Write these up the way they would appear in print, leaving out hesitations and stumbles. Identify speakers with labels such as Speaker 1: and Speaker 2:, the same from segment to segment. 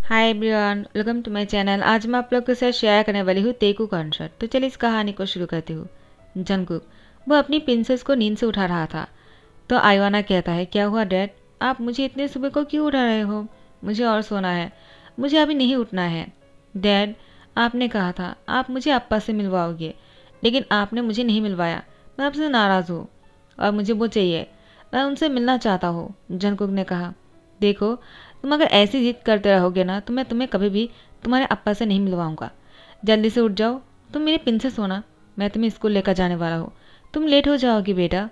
Speaker 1: Hi everyone, welcome to my channel. आज मैं आप लोग के साथ शेयर करने वाली हूँ तेकू कॉन्सर्ट। तो चलिए इस कहानी को शुरू करती हूँ। जंगकुक वो अपनी प्रिंसेस को नींद से उठा रहा था। तो आइवाना कहता है, क्या हुआ डैड, आप मुझे इतने सुबह को क्यों उठा रहे हो? मुझे और सोना है, मुझे अभी नहीं उठना है। डैड, आपने कहा था आप मुझे अप्पा से मिलवाओगे, लेकिन आपने मुझे नहीं मिलवाया। मैं आपसे नाराज़ हूँ और मुझे वो चाहिए। मैं उनसे मिलना चाहता हूँ। जंगकुक ने कहा, देखो तुम अगर ऐसी जिद करते रहोगे ना तो मैं तुम्हें कभी भी तुम्हारे अप्पा से नहीं मिलवाऊंगा। जल्दी से उठ जाओ, तुम मेरी प्रिंसेस हो ना। मैं तुम्हें स्कूल लेकर जाने वाला हूँ, तुम लेट हो जाओगी बेटा।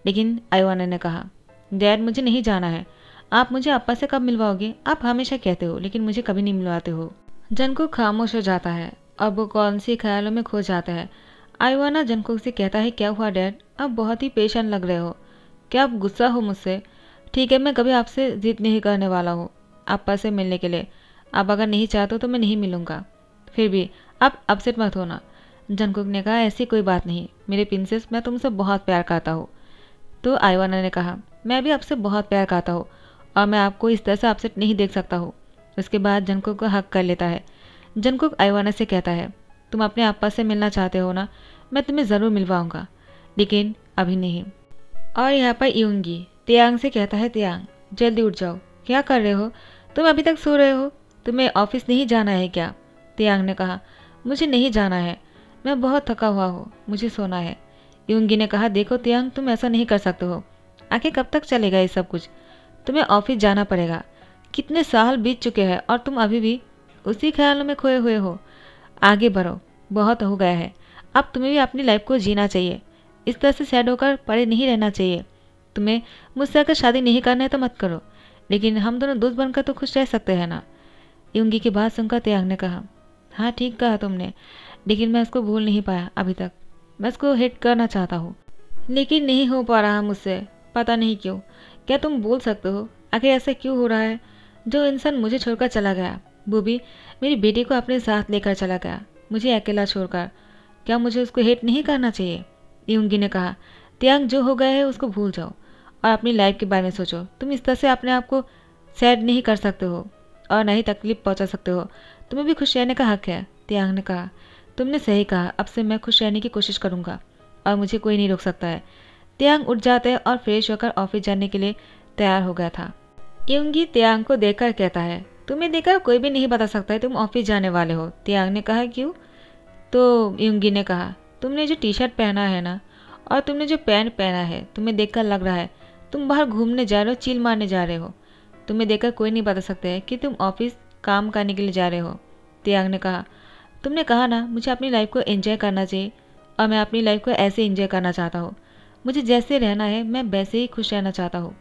Speaker 1: लेकिन आइवाना ने कहा, डैड मुझे नहीं जाना है। आप मुझे अप्पा से कब मिलवाओगे? आप हमेशा कहते हो लेकिन मुझे कभी नहीं मिलवाते हो। जंगकुक खामोश हो जाता है और वो कौन सी ख्यालों में खो जाता है। आइवाना जंगकुक से कहता है, क्या हुआ डैड, आप बहुत ही पेशेंट लग रहे हो। क्या आप गुस्सा हो मुझसे? ठीक है, मैं कभी आपसे जिद नहीं करने वाला हूँ अप्पा से मिलने के लिए। आप अगर नहीं चाहते हो तो मैं नहीं मिलूँगा। फिर भी आप अपसेट मत होना। जंगकुक ने कहा, ऐसी कोई बात नहीं मेरे प्रिंसेस, मैं तुमसे बहुत प्यार करता हूँ। तो आइवाना ने कहा, मैं भी आपसे बहुत प्यार करता हूँ और मैं आपको इस तरह से अपसेट नहीं देख सकता हूँ। उसके बाद जंगकुक को हक कर लेता है। जंगकुक आइवाना से कहता है, तुम अपने अप्पा से मिलना चाहते हो ना, मैं तुम्हें ज़रूर मिलवाऊंगा, लेकिन अभी नहीं। और यहाँ पर यूंगी तियांग से कहता है, तियांग जल्दी उठ जाओ, क्या कर रहे हो? तुम अभी तक सो रहे हो, तुम्हें ऑफिस नहीं जाना है क्या? तियांग ने कहा, मुझे नहीं जाना है, मैं बहुत थका हुआ हूँ, मुझे सोना है। यूंगी ने कहा, देखो तियांग तुम ऐसा नहीं कर सकते हो। आखिर कब तक चलेगा ये सब कुछ? तुम्हें ऑफिस जाना पड़ेगा। कितने साल बीत चुके हैं और तुम अभी भी उसी ख्यालों में खोए हुए हो। आगे बढ़ो, बहुत हो गया है। अब तुम्हें भी अपनी लाइफ को जीना चाहिए। इस तरह से सैड होकर पड़े नहीं रहना चाहिए। तुम्हें मुझसे अगर शादी नहीं करना है तो मत करो, लेकिन हम दोनों दोस्त बनकर तो खुश रह सकते हैं ना। यूंगी की बात सुनकर त्याग ने कहा, हाँ ठीक कहा तुमने, लेकिन मैं उसको भूल नहीं पाया अभी तक। मैं उसको हिट करना चाहता हूँ, लेकिन नहीं हो पा रहा मुझसे, पता नहीं क्यों। क्या तुम बोल सकते हो आखिर ऐसा क्यों हो रहा है? जो इंसान मुझे छोड़कर चला गया, वो भी मेरी बेटी को अपने साथ लेकर चला गया, मुझे अकेला छोड़कर। क्या मुझे उसको हेट नहीं करना चाहिए? यूंगी ने कहा, त्यांग जो हो गया है उसको भूल जाओ और अपनी लाइफ के बारे में सोचो। तुम इस तरह से अपने आप को सैड नहीं कर सकते हो और ना ही तकलीफ पहुंचा सकते हो। तुम्हें भी खुश रहने का हक है। त्यांग ने कहा, तुमने सही कहा, अब से मैं खुश रहने की कोशिश करूंगा और मुझे कोई नहीं रोक सकता है। त्यांग उठ जाता है और फ्रेश होकर ऑफिस जाने के लिए तैयार हो गया था। यूंगी त्यांग को देखकर कहता है, तुम्हें देखकर कोई भी नहीं बता सकता है तुम ऑफिस जाने वाले हो। त्यांग ने कहा, क्यों? तो यूंगी ने कहा, तुमने जो टी शर्ट पहना है ना और तुमने जो पैंट पहना है, तुम्हें देखकर लग रहा है तुम बाहर घूमने जा रहे हो, चिल मारने जा रहे हो। तुम्हें देखकर कोई नहीं बता सकता है कि तुम ऑफिस काम करने के लिए जा रहे हो। त्याग ने कहा, तुमने कहा ना मुझे अपनी लाइफ को एंजॉय करना चाहिए और मैं अपनी लाइफ को ऐसे एंजॉय करना चाहता हूँ। मुझे जैसे रहना है मैं वैसे ही खुश रहना चाहता हूँ।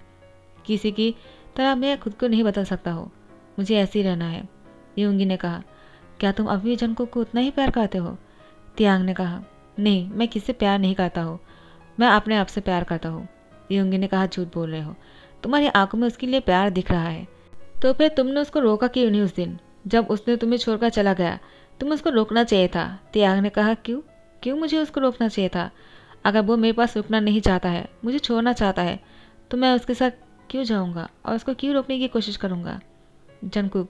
Speaker 1: किसी की तरह मैं खुद को नहीं बदल सकता हूँ, मुझे ऐसे ही रहना है। यूंगी ने कहा, क्या तुम अभी भी जंगकुक को उतना ही प्यार करते हो? त्यांग ने कहा, नहीं मैं किससे प्यार नहीं करता हूँ, मैं अपने आप से प्यार करता हूँ। यूंगी ने कहा, झूठ बोल रहे हो, तुम्हारी आंखों में उसके लिए प्यार दिख रहा है। तो फिर तुमने उसको रोका क्यों नहीं? उस दिन जब उसने तुम्हें छोड़कर चला गया तुम्हें उसको रोकना चाहिए था। त्यांग ने कहा, क्यों क्यों मुझे उसको रोकना चाहिए था? अगर वो मेरे पास रुकना नहीं चाहता है, मुझे छोड़ना चाहता है, तो मैं उसके साथ क्यों जाऊँगा और उसको क्यों रोकने की कोशिश करूँगा? जंगकुक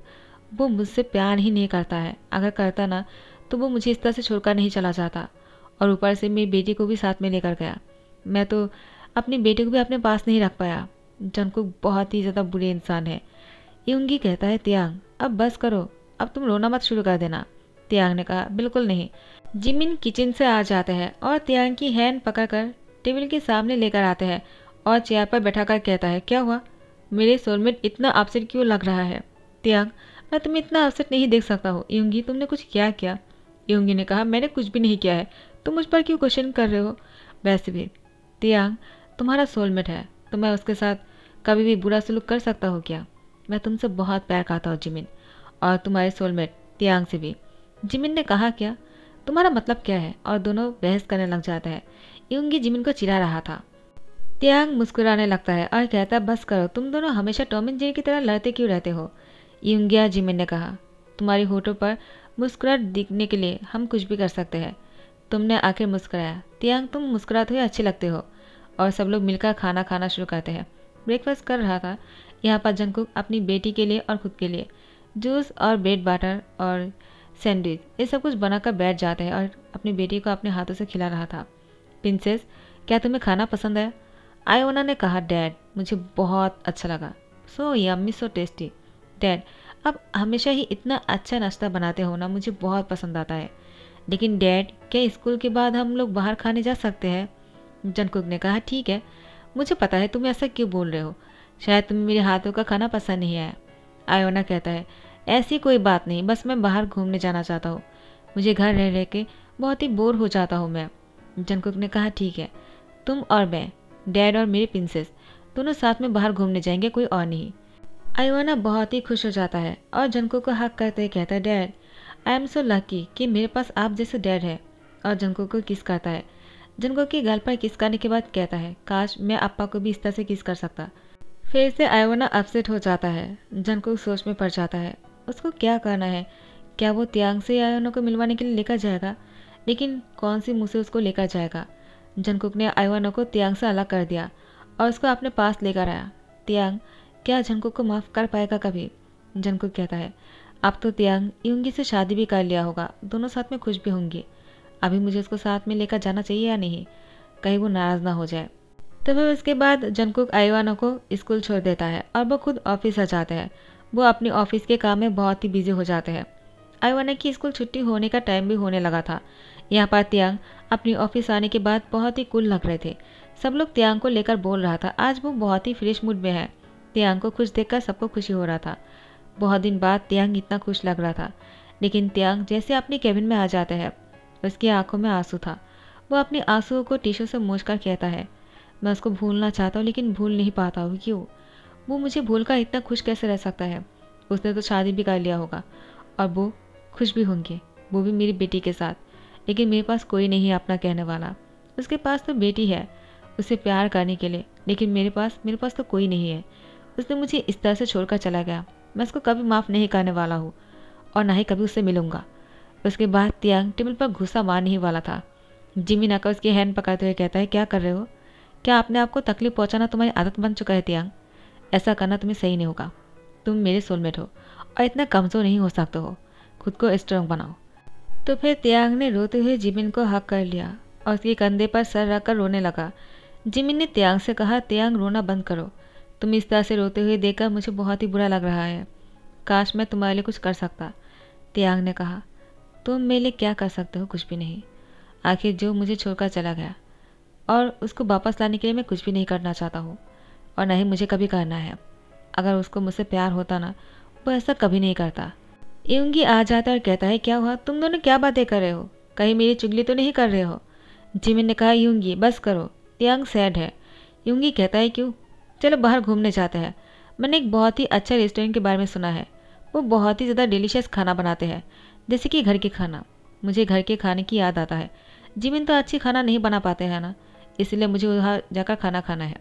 Speaker 1: वो मुझसे प्यार ही नहीं करता है, अगर करता ना तो वो मुझे इस तरह से छोड़कर नहीं चला जाता। और ऊपर से मेरी बेटी को भी साथ में लेकर गया। मैं तो अपनी बेटी को भी अपने पास नहीं रख पाया। जंगकुक बहुत ही ज़्यादा बुरे इंसान है। यूंगी कहता है, त्यांग अब बस करो, अब तुम रोना मत शुरू कर देना। त्यांग ने कहा, बिल्कुल नहीं। जिमिन किचन से आ जाते हैं और त्यांग की हैंड पकड़कर टेबल के सामने लेकर आते हैं और चेयर पर बैठाकर कहता है, क्या हुआ? मेरे सोलमेट इतना अपसेट क्यों लग रहा है? त्यांग मैं तुम्हें इतना अपसेट नहीं देख सकता हूँ। यूंगी तुमने कुछ क्या किया? यूंगी ने कहा, मैंने कुछ भी नहीं किया है, तुम मुझ पर क्यों क्वेश्चन कर रहे हो? वैसे भी त्यांग तुम्हारा सोलमेट है, तो मैं उसके साथ कभी भी बुरा सलूक कर सकता हूँ क्या? मैं तुमसे बहुत प्यार करता हूँ जिमिन, और तुम्हारे सोलमेट त्यांग से भी। जिमिन ने कहा, क्या तुम्हारा मतलब क्या है? और दोनों बहस करने लग जाते हैं। यूंगी जिमिन को चिढ़ा रहा था। त्यांग मुस्कुराने लगता है और कहता है, बस करो, तुम दोनों हमेशा टॉम एंड जेरी की तरह लड़ते क्यों रहते हो? यूंगी जिमिन ने कहा, तुम्हारी होठों पर मुस्कुराहट दिखने के लिए हम कुछ भी कर सकते हैं। तुमने आखिर मुस्कुराया। त्यांग तुम मुस्कुराते हुए अच्छे लगते हो। और सब लोग मिलकर खाना खाना शुरू करते हैं। ब्रेकफास्ट कर रहा था यहाँ पर जंगकुक अपनी बेटी के लिए और खुद के लिए। जूस और ब्रेड बटर और सैंडविच ये सब कुछ बनाकर बैठ जाता है और अपनी बेटी को अपने हाथों से खिला रहा था। प्रिंसेस, क्या तुम्हें खाना पसंद है? आयोना ने कहा, डैड मुझे बहुत अच्छा लगा। So yummy, so tasty. Dad, आप हमेशा ही इतना अच्छा नाश्ता बनाते हो ना, मुझे बहुत पसंद आता है। लेकिन डैड, क्या स्कूल के बाद हम लोग बाहर खाने जा सकते हैं? जंगकुक ने कहा, ठीक है, मुझे पता है तुम ऐसा क्यों बोल रहे हो, शायद तुम्हें मेरे हाथों का खाना पसंद नहीं आया। आयोना कहता है, ऐसी कोई बात नहीं, बस मैं बाहर घूमने जाना चाहता हूँ, मुझे घर रह रह के बहुत ही बोर हो जाता हूँ मैं। जंगकुक ने कहा, ठीक है, तुम और मैं, डैड और मेरी प्रिंसेस दोनों साथ में बाहर घूमने जाएंगे, कोई और नहीं। आयोना बहुत ही खुश हो जाता है और जंगकुक को हक करते हुए कहता है, dad I am so lucky कि मेरे पास आप जैसे डैड है। और जंगकुक को किस करता है। जंगकुक की गाल पर किस करने के बाद कहता है, काश मैं अप्पा को भी इस तरह से किस कर सकता। फिर से आयोना अपसेट हो जाता है। जंगकुक सोच में पड़ जाता है, उसको क्या करना है। क्या वो त्यांग से आयोना को मिलवाने के लिए लेकर जाएगा? लेकिन कौन सी मुँह से उसको लेकर जाएगा? जंगकुक ने आयोना को त्यांग से अलग कर दिया और उसको अपने पास लेकर आया। त्यांग क्या जंगकुक को माफ़ कर पाएगा कभी? जंगकुक कहता है, अब तो त्यांग यूंगी से शादी भी कर लिया होगा, दोनों साथ में खुश भी होंगे। अभी मुझे उसको साथ में लेकर जाना चाहिए या नहीं, कहीं वो नाराज़ ना हो जाए। तो फिर उसके बाद जंगकुक आयोना को स्कूल छोड़ देता है और वो खुद ऑफिस आ जाता है। वो अपने ऑफिस के काम में बहुत ही बिजी हो जाते हैं। आयोना की स्कूल छुट्टी होने का टाइम भी होने लगा था। यहाँ पर त्यांग अपनी ऑफिस आने के बाद बहुत ही कूल लग रहे थे। सब लोग त्यांग को लेकर बोल रहा था, आज वो बहुत ही फ्रेश मूड में है। त्यांग को खुश देखकर सबको खुशी हो रहा था। बहुत दिन बाद त्यांग इतना खुश लग रहा था। लेकिन त्यांग जैसे अपनी केबिन में आ जाता है, उसकी आंखों में आंसू था। वो अपने आंसुओं को टिश्यू से मूछकर कहता है, मैं उसको भूलना चाहता हूँ लेकिन भूल नहीं पाता हूँ, क्यों? वो मुझे भूलकर इतना खुश कैसे रह सकता है? उसने तो शादी भी कर लिया होगा और वो खुश भी होंगे, वो भी मेरी बेटी के साथ। लेकिन मेरे पास कोई नहीं है अपना कहने वाला। उसके पास तो बेटी है उसे प्यार करने के लिए, लेकिन मेरे पास तो कोई नहीं है। उसने मुझे इस तरह से छोड़कर चला गया। मैं उसको कभी माफ़ नहीं करने वाला हूँ और ना ही कभी उससे मिलूंगा। उसके बाद त्यांग टेबल पर घुसा मारने ही वाला था। जिमी नाका उसकी हैंड पकड़ते हुए कहता है, क्या कर रहे हो? क्या आपने आपको तकलीफ पहुंचाना तुम्हारी आदत बन चुका है त्यांग? ऐसा करना तुम्हें सही नहीं होगा। तुम मेरे सोलमेट हो और इतना कमज़ोर नहीं हो सकते हो, खुद को स्ट्रांग बनाओ। तो फिर त्यांग ने रोते हुए जिमिन को हक कर लिया और उसके कंधे पर सर रखकर रोने लगा। जिमिन ने त्यांग से कहा, त्यांग रोना बंद करो, तुम इस तरह से रोते हुए देखकर मुझे बहुत ही बुरा लग रहा है। काश मैं तुम्हारे लिए कुछ कर सकता। त्यांग ने कहा, तुम मेरे लिए क्या कर सकते हो? कुछ भी नहीं। आखिर जो मुझे छोड़कर चला गया और उसको वापस लाने के लिए मैं कुछ भी नहीं करना चाहता हूँ और ना ही मुझे कभी करना है। अगर उसको मुझसे प्यार होता ना, वो ऐसा कभी नहीं करता। यूंगी आ जाता और कहता है, क्या हुआ? तुम दोनों क्या बातें कर रहे हो? कहीं मेरी चुगली तो नहीं कर रहे हो? जिमिन ने कहा, यूंगी बस करो, त्यांग सैड है। यूंगी कहता है, क्यों? चलो बाहर घूमने जाते हैं। मैंने एक बहुत ही अच्छा रेस्टोरेंट के बारे में सुना है, वो बहुत ही ज़्यादा डिलीशियस खाना बनाते हैं, जैसे कि घर के खाना। मुझे घर के खाने की याद आता है। जिमिन तो अच्छी खाना नहीं बना पाते हैं ना, इसलिए मुझे वहाँ जाकर खाना खाना है।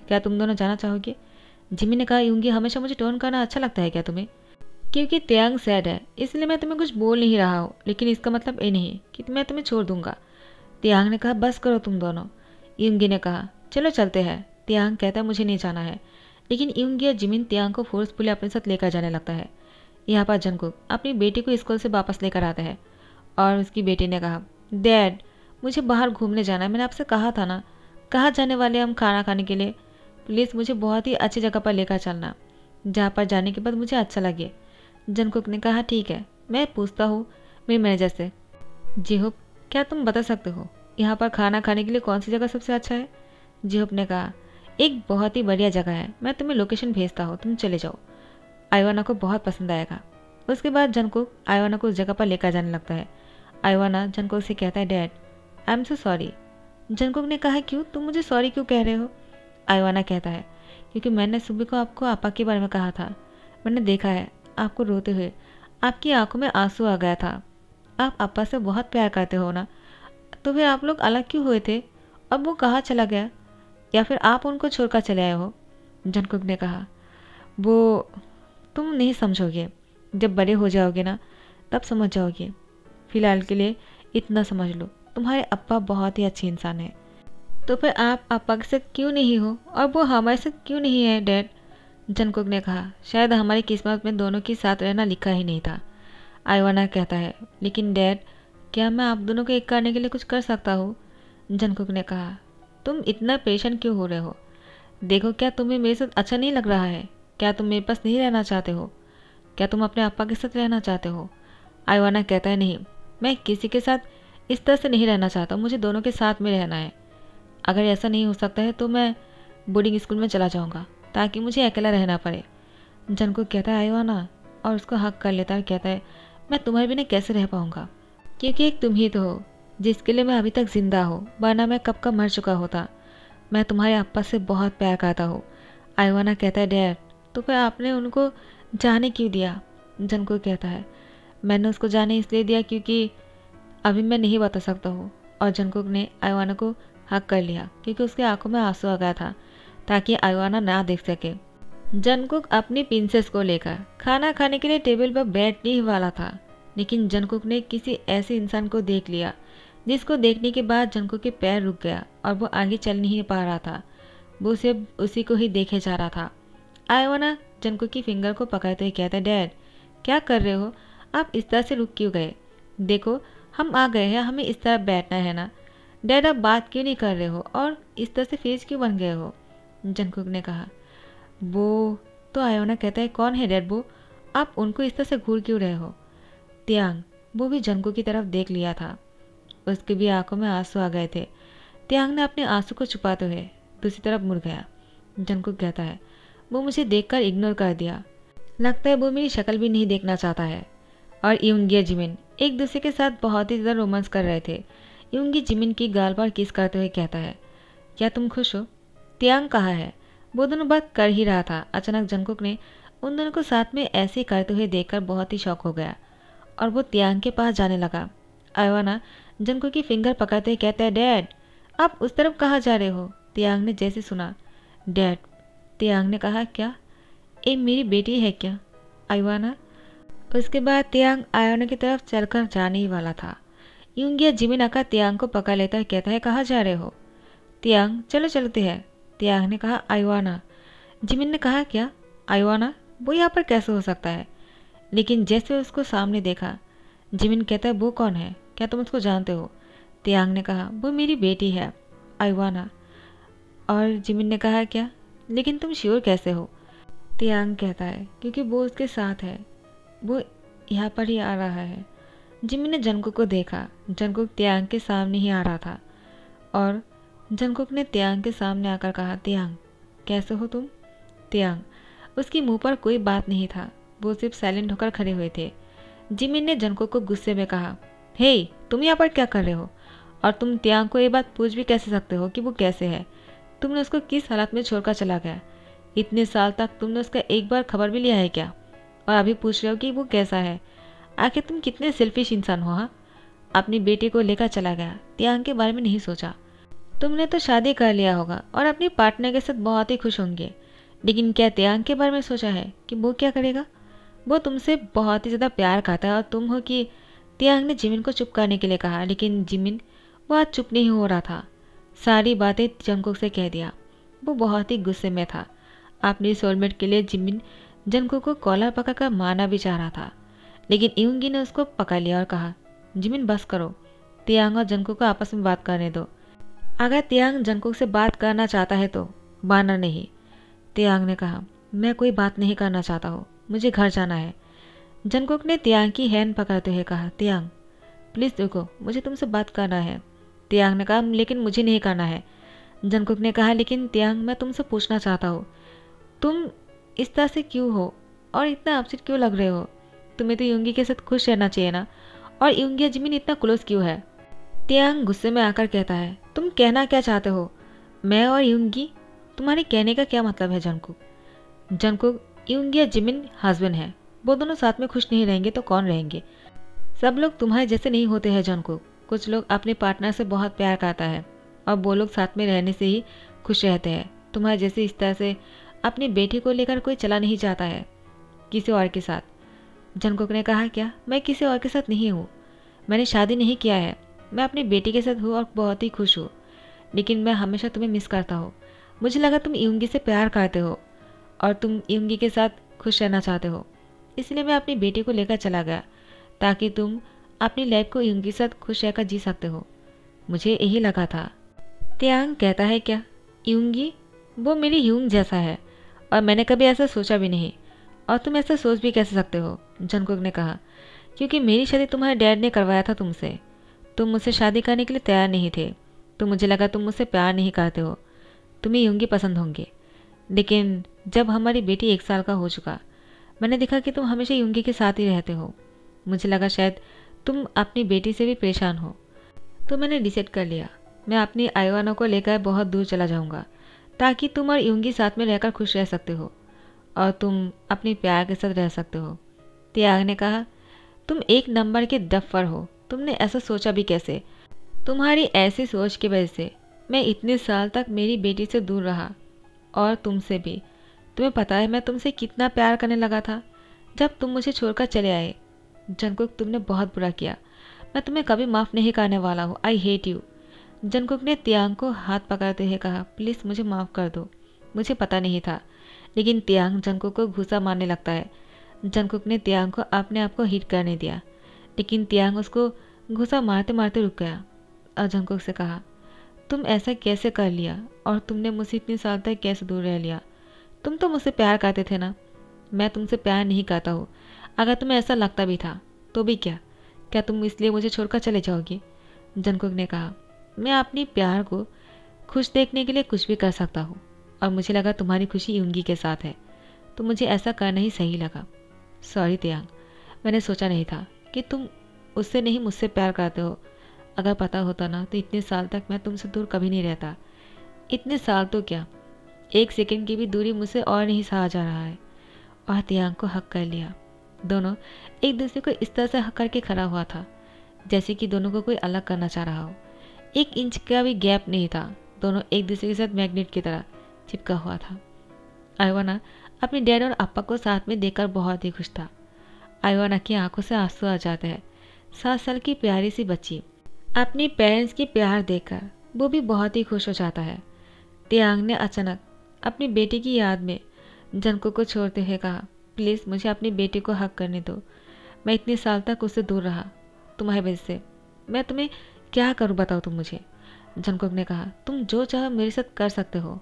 Speaker 1: क्या तुम दोनों जाना चाहोगे? जिमी ने कहा, यूंगी हमेशा मुझे टोन करना अच्छा लगता है क्या तुम्हें? क्योंकि त्यांग सैड है इसलिए मैं तुम्हें कुछ बोल नहीं रहा हूँ, लेकिन इसका मतलब ये नहीं कि मैं तुम्हें छोड़ दूंगा। त्यांग ने कहा, बस करो तुम दोनों। यूंगी ने कहा, चलो चलते हैं। त्यांग कहता है, मुझे नहीं जाना है, लेकिन यूंगी और जिमिन त्यांग को फोर्सफुली अपने साथ लेकर जाने लगता है। यहाँ पर जंगकुक अपनी बेटी को स्कूल से वापस लेकर आता है और उसकी बेटी ने कहा, डैड मुझे बाहर घूमने जाना है, मैंने आपसे कहा था ना। कहाँ जाने वाले हम खाना खाने के लिए? प्लीज़ मुझे बहुत ही अच्छी जगह पर लेकर चलना, जहाँ पर जाने के बाद मुझे अच्छा लगे। जंगकुक ने कहा, ठीक है, मैं पूछता हूँ मेरे मैनेजर से। जिहुप, क्या तुम बता सकते हो यहाँ पर खाना खाने के लिए कौन सी जगह सबसे अच्छा है? जिहुप ने कहा, एक बहुत ही बढ़िया जगह है, मैं तुम्हें लोकेशन भेजता हूँ, तुम चले जाओ, आयोना को बहुत पसंद आएगा। उसके बाद जंगकुक आयोना को उस जगह पर लेकर जाने लगता है। आयोना जंगकुक से कहता है, dad I am so sorry. Jungkook ने कहा, क्यों? तुम मुझे सॉरी क्यों कह रहे हो? आयोना कहता है, क्योंकि मैंने सुबह को आपको आपा के बारे में कहा था। मैंने देखा है आपको रोते हुए, आपकी आंखों में आंसू आ गया था। आप आपा से बहुत प्यार करते हो ना, तो फिर आप लोग अलग क्यों हुए थे? अब वो कहाँ चला गया? या फिर आप उनको छोड़कर चले आए हो? जंगकुक ने कहा, वो तुम नहीं समझोगे, जब बड़े हो जाओगे ना तब समझ जाओगे। फिलहाल के लिए इतना समझ लो, तुम्हारे अप्पा बहुत ही अच्छे इंसान हैं। तो फिर आप अप्पा के साथ क्यों नहीं हो और वो हमारे साथ क्यों नहीं है? डैड जंगकुक ने कहा, शायद हमारी किस्मत में दोनों की साथ रहना लिखा ही नहीं था। आइवाना कहता है, लेकिन डैड, क्या मैं आप दोनों को एक करने के लिए कुछ कर सकता हूँ? जंगकुक ने कहा, तुम इतना परेशान क्यों हो रहे हो? देखो, क्या तुम्हें मेरे साथ अच्छा नहीं लग रहा है? क्या तुम मेरे पास नहीं रहना चाहते हो? क्या तुम अपने पापा के साथ रहना चाहते हो? आइवाना कहता है, नहीं, मैं किसी के साथ इस तरह से नहीं रहना चाहता, मुझे दोनों के साथ में रहना है। अगर ऐसा नहीं हो सकता है तो मैं बोर्डिंग स्कूल में चला जाऊंगा ताकि मुझे अकेला रहना पड़े। जंगकुक कहता है, आइवाना, और उसको हक कर लेता है। कहता है, मैं तुम्हारे बिना कैसे रह पाऊंगा, क्योंकि एक तुम ही तो हो जिसके लिए मैं अभी तक जिंदा हूँ, वरना मैं कब का मर चुका होता। मैं तुम्हारे अप्पा से बहुत प्यार करता हूँ। आइवाना कहता है, डैड, तो फिर आपने उनको जाने क्यों दिया? जंगकुक कहता है, मैंने उसको जाने इसलिए दिया क्योंकि अभी मैं नहीं बता सकता हूँ। और जंगकुक ने आइवाना को हक कर लिया क्योंकि उसकी आंखों में आंसू आ गया था, ताकि आइवाना ना देख सके। जंगकुक अपनी प्रिंसेस को लेकर खाना खाने के लिए टेबल पर बैठने ही वाला था, लेकिन जंगकुक ने किसी ऐसे इंसान को देख लिया जिसको देखने के बाद जंगकुक के पैर रुक गया और वो आगे चल नहीं पा रहा था। वो सिर्फ उसी को ही देखे जा रहा था। आइवाना जंगकुक की फिंगर को पकड़ते हुए कहता है, डैड, क्या कर रहे हो? आप इस तरह से रुक क्यों गए? देखो, हम आ गए हैं, हमें इस तरह बैठना है ना। डैड, आप बात क्यों नहीं कर रहे हो और इस तरह से फेस क्यों बन गए हो? जंगकुक ने कहा, वो तो आइवाना कहता है, कौन है डैड वो? आप उनको इस तरह से घूर क्यों रहे हो? त्यांग, वो भी जंगकुक की तरफ देख लिया था। उसके भी आंखों में आंसू आ गए थे। त्यांग ने अपने आंसू को छुपाते हुए दूसरी तरफ मुड़ गया। जंगकुक कहता है, वो मुझे देखकर इग्नोर कर दिया। लगता है वो मेरी शक्ल भी नहीं देखना चाहता है। और यूंगी और जिमिन एक दूसरे के साथ बहुत ही ज़्यादा रोमांस कर रहे थे। यूंगी जिमिन की गाल पर किस करते हुए कहता है, क्या तुम खुश हो? त्यांग कहाँ है? वो दोनों बात कर ही रहा था। अचानक जंगकुक ने उन दोनों को साथ में ऐसे करते हुए देखकर बहुत ही शौक हो गया और वो त्यांग के पास जाने लगा। आइवाना जंगकुक की फिंगर पकड़ते हुए कहता है, डैड, आप उस तरफ कहाँ जा रहे हो? त्यांग ने जैसे सुना, डैड, त्यांग ने कहा, क्या ये मेरी बेटी है क्या? आइवाना। उसके बाद त्यांग आइवाना की तरफ चलकर जाने ही वाला था। यूंगी जिमिन आकर त्यांग को पकड़ लेता है। कहता है, कहाँ जा रहे हो? त्यांग, चलो चलते हैं। त्यांग ने कहा, आइवाना। जिमिन ने कहा, क्या? आइवाना, वो यहाँ पर कैसे हो सकता है? लेकिन जैसे उसको सामने देखा, जिमिन कहता है, वो कौन है? क्या तुम उसको जानते हो? त्यांग ने कहा, वो मेरी बेटी है, आइवाना। और जिमिन ने कहा, क्या? लेकिन तुम श्योर कैसे हो? त्यांग कहता है, क्योंकि वो उसके साथ है, वो यहाँ पर ही आ रहा है। जिमिन ने जंगकुक को देखा। जंगकुक त्यांग के सामने ही आ रहा था और जंगकुक ने त्यांग के सामने आकर कहा, त्यांग, कैसे हो तुम? त्यांग, उसकी मुंह पर कोई बात नहीं था, वो सिर्फ साइलेंट होकर खड़े हुए थे। जिमिन ने जंगकुक को गुस्से में कहा, हे, तुम यहाँ पर क्या कर रहे हो? और तुम त्यांग को ये बात पूछ भी कैसे सकते हो कि वो कैसे है? तुमने उसको किस हालत में छोड़कर चला गया? इतने साल तक तुमने उसका एक बार खबर भी लिया है क्या? और अभी पूछ रहे हो कि वो कैसा है? आखिर तुम कितने सेल्फिश इंसान हो? हाँ, अपनी बेटी को लेकर चला गया, त्यांग के बारे में नहीं सोचा। तुमने तो शादी कर लिया होगा और अपनी पार्टनर के साथ बहुत ही खुश होंगे, लेकिन क्या त्यांग के बारे में सोचा है कि वो क्या करेगा? वो तुमसे बहुत ही ज़्यादा प्यार करता है और तुम हो कि त्यांग ने जिमिन को चुप करने के लिए कहा, लेकिन जिमिन वो आज चुप नहीं हो रहा था। सारी बातें जंगकुक से कह दिया। वो बहुत ही गुस्से में था। अपनी सोलमेट के लिए जिमिन जंगकुक को कॉलर पकड़कर मारना भी चाह रहा था, लेकिन यूंगी ने उसको पकड़ लिया और कहा, जिमिन, बस करो, त्यांग और जंगकुक को आपस में बात करने दो। अगर त्यांग जंगकुक से बात करना चाहता है तो मारना नहीं। त्यांग ने कहा, मैं कोई बात नहीं करना चाहता हूँ, मुझे घर जाना है। जंगकुक ने त्यांग की हैंड पकड़ते हुए कहा, त्यांग, प्लीज़ रुको, मुझे तुमसे बात करना है। त्यांग ने कहा, लेकिन मुझे नहीं करना है। जंगकुक ने कहा, लेकिन त्यांग, मैं तुमसे पूछना चाहता हूँ, तुम इस तरह से क्यों हो और इतना अपसेट क्यों लग रहे हो? तुम्हें तो यूंगी के साथ खुश रहना चाहिए ना, और यूंगी और जिमिन इतना क्लोज क्यों है? त्यांग गुस्से में आकर कहता है, तुम कहना क्या चाहते हो? मैं और यूंगी? तुम्हारे कहने का क्या मतलब है जंगकुक? जंगकुक, यूंगी और जिमिन हस्बैंड है, वो दोनों साथ में खुश नहीं रहेंगे तो कौन रहेंगे? सब लोग तुम्हारे जैसे नहीं होते हैं जंगकुक। कुछ लोग अपने पार्टनर से बहुत प्यार करता है और वो लोग साथ में रहने से ही खुश रहते हैं। तुम्हारे जैसे इस तरह से अपनी बेटी को लेकर कोई चला नहीं जाता है किसी और के साथ। जंगकुक ने कहा, क्या? मैं किसी और के साथ नहीं हूँ, मैंने शादी नहीं किया है, मैं अपनी बेटी के साथ हूँ और बहुत ही खुश हूँ, लेकिन मैं हमेशा तुम्हें मिस करता हूँ। मुझे लगा तुम यूंगी से प्यार करते हो और तुम युंगी के साथ खुश रहना चाहते हो, इसलिए मैं अपनी बेटी को लेकर चला गया ताकि तुम अपनी लाइफ को युंगी के साथ खुश रहकर जी सकते हो। मुझे यही लगा था। त्यांग कहता है क्या? युंगी? वो मेरी ह्यूंग जैसा है और मैंने कभी ऐसा सोचा भी नहीं। और तुम ऐसा सोच भी कैसे सकते हो? जंगकुक ने कहा। क्योंकि मेरी शादी तुम्हारे डैड ने करवाया था तुमसे। तुम मुझसे शादी करने के लिए तैयार नहीं थे, तो मुझे लगा तुम मुझसे प्यार नहीं करते हो, तुम्हें युंगी पसंद होंगे। लेकिन जब हमारी बेटी 1 साल का हो चुका, मैंने देखा कि तुम हमेशा युंगी के साथ ही रहते हो। मुझे लगा शायद तुम अपनी बेटी से भी परेशान हो, तो मैंने डिसाइड कर लिया मैं अपनी आयोना को लेकर बहुत दूर चला जाऊंगा ताकि तुम और युंगी साथ में रहकर खुश रह सकते हो और तुम अपने प्यार के साथ रह सकते हो। त्याग ने कहा, तुम 1 नंबर के डफर हो। तुमने ऐसा सोचा भी कैसे? तुम्हारी ऐसी सोच की वजह से मैं इतने साल तक मेरी बेटी से दूर रहा और तुमसे भी। तुम्हें पता है मैं तुमसे कितना प्यार करने लगा था जब तुम मुझे छोड़कर चले आए। जंगकुक, तुमने बहुत बुरा किया। मैं तुम्हें कभी माफ़ नहीं करने वाला हूँ। I hate you. जंगकुक ने त्यांग को हाथ पकड़ते हुए कहा, प्लीज़ मुझे माफ़ कर दो, मुझे पता नहीं था। लेकिन त्यांग जंगकुक को घूसा मारने लगता है। जंगकुक ने त्यांग को अपने आप को हिट करने दिया, लेकिन त्यांग उसको घूसा मारते मारते रुक गया और जंगकुक से कहा, तुम ऐसा कैसे कर लिया और तुमने मुझसे इतने साल तक कैसे दूर रह लिया? तुम तो मुझसे प्यार करते थे ना? मैं तुमसे प्यार नहीं करता हूँ। अगर तुम्हें ऐसा लगता भी था तो भी क्या तुम इसलिए मुझे छोड़कर चले जाओगे? जंगकुक ने कहा, मैं अपनी प्यार को खुश देखने के लिए कुछ भी कर सकता हूँ और मुझे लगा तुम्हारी खुशी युंगी के साथ है, तो मुझे ऐसा करना ही सही लगा। सॉरी त्यांग, मैंने सोचा नहीं था कि तुम उससे नहीं मुझसे प्यार करते हो। अगर पता होता ना तो इतने साल तक मैं तुमसे दूर कभी नहीं रहता। इतने साल तो क्या, 1 सेकंड की भी दूरी मुझसे और नहीं सहा जा रहा है। और त्यांग को हक कर लिया। दोनों एक दूसरे को इस तरह से हक करके खड़ा हुआ था जैसे कि दोनों को कोई अलग करना चाह रहा हो। 1 इंच का भी गैप नहीं था। दोनों एक दूसरे के साथ मैग्नेट की तरह चिपका हुआ था। आइवाना अपने डैड और अप्पा को साथ में देखकर बहुत ही खुश था। आइवाना की आंखों से आंसू आ जाते हैं। 7 साल की प्यारी सी बच्ची अपनी पेरेंट्स की प्यार देखकर वो भी बहुत ही खुश हो जाता है। त्यांग ने अचानक अपनी बेटी की याद में जंगकुक को छोड़ते हुए कहा, प्लीज़ मुझे अपनी बेटी को हक करने दो। मैं इतने साल तक उससे दूर रहा तुम्हारी वजह से। मैं तुम्हें क्या करूं बताओ तुम मुझे। जंगकुक ने कहा, तुम जो चाहो मेरे साथ कर सकते हो।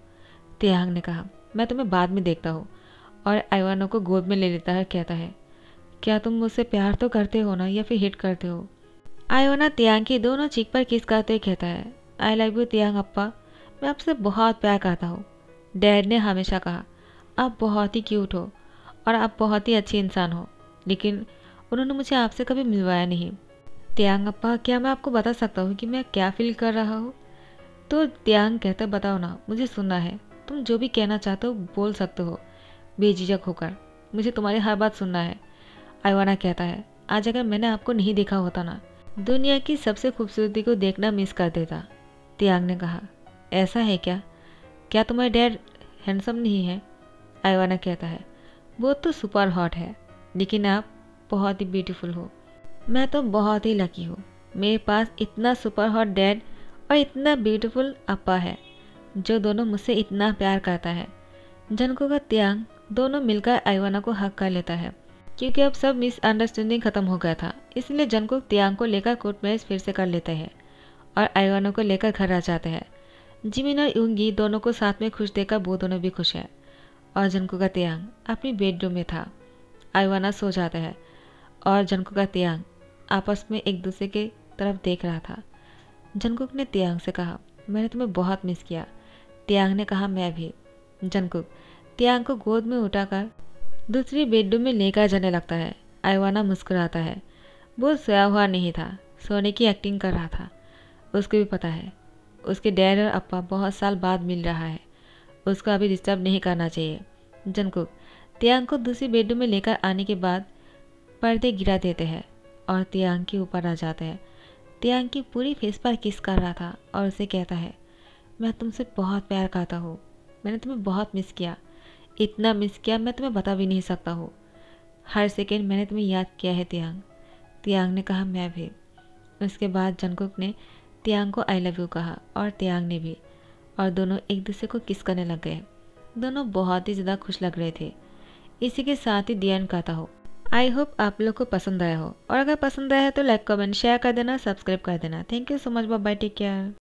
Speaker 1: त्यांग ने कहा, मैं तुम्हें बाद में देखता हूँ। और आइवानो को गोद में ले लेता है, कहता है, क्या तुम मुझसे प्यार तो करते हो ना या फिर हिट करते हो? आइवाना त्यांग की दोनों चीख पर किस करते हुए कहता है, आई लव यू त्यांग अप्पा, मैं आपसे बहुत प्यार करता हूँ। डैड ने हमेशा कहा आप बहुत ही क्यूट हो और आप बहुत ही अच्छे इंसान हो, लेकिन उन्होंने मुझे आपसे कभी मिलवाया नहीं। त्यांग अप्पा, क्या मैं आपको बता सकता हूँ कि मैं क्या फील कर रहा हूँ? तो त्यांग कहता, बताओ ना, मुझे सुनना है। तुम जो भी कहना चाहते हो बोल सकते हो बेझिझक होकर, मुझे तुम्हारी हर बात सुनना है। आइवाना कहता है, आज अगर मैंने आपको नहीं देखा होता ना, दुनिया की सबसे खूबसूरती को देखना मिस कर देता। त्यांग ने कहा, ऐसा है क्या तुम्हारे डैड हैंडसम नहीं है? आइवाना कहता है, वो तो सुपर हॉट है, लेकिन आप बहुत ही ब्यूटीफुल हो। मैं तो बहुत ही लकी हूँ, मेरे पास इतना सुपर हॉट डैड और इतना ब्यूटीफुल अप्पा है जो दोनों मुझसे इतना प्यार करता है। जंगकुक और त्यांग दोनों मिलकर आइवाना को हक कर लेता है। क्योंकि अब सब मिसअंडरस्टैंडिंग खत्म हो गया था, इसलिए जंगकुक त्यांग को लेकर कोर्ट मैरिज फिर से कर लेते हैं और आइवाना को लेकर घर आ जाते हैं। जिमिन और युंगी दोनों को साथ में खुश देखकर वो दोनों भी खुश है। और जंगकुक का त्यांग अपनी बेडरूम में था। आइवाना सो जाता है और जंगकुक का त्यांग आपस में एक दूसरे के तरफ देख रहा था। जंगकुक ने त्यांग से कहा, मैंने तुम्हें बहुत मिस किया। त्यांग ने कहा, मैं भी। जंगकुक त्यांग को गोद में उठाकर दूसरी बेडरूम में लेकर जाने लगता है। आइवाना मुस्कुराता है। वो सोया हुआ नहीं था, सोने की एक्टिंग कर रहा था। उसको भी पता है उसके डैड और अप्पा बहुत साल बाद मिल रहा है, उसको अभी डिस्टर्ब नहीं करना चाहिए। जंगकुक त्यांग को दूसरी बेडरूम में लेकर आने के बाद पर्दे गिरा देते हैं और त्यांग के ऊपर आ जाते हैं। त्यांग की पूरी फेस पर किस कर रहा था और उसे कहता है, मैं तुमसे बहुत प्यार करता हूँ, मैंने तुम्हें बहुत मिस किया, इतना मिस किया मैं तुम्हें बता भी नहीं सकता हूँ। हर सेकेंड मैंने तुम्हें याद किया है त्यांग। त्यांग ने कहा, मैं भी। उसके बाद जंगकुक ने त्यांग को आई लव यू कहा और त्यांग ने भी, और दोनों एक दूसरे को किस करने लग गए। दोनों बहुत ही ज़्यादा खुश लग रहे थे। इसी के साथ ही दी एंड कहता हो। आई होप आप लोग को पसंद आया हो, और अगर पसंद आया है तो लाइक कमेंट शेयर कर देना, सब्सक्राइब कर देना। Thank you so much, bye bye, take care.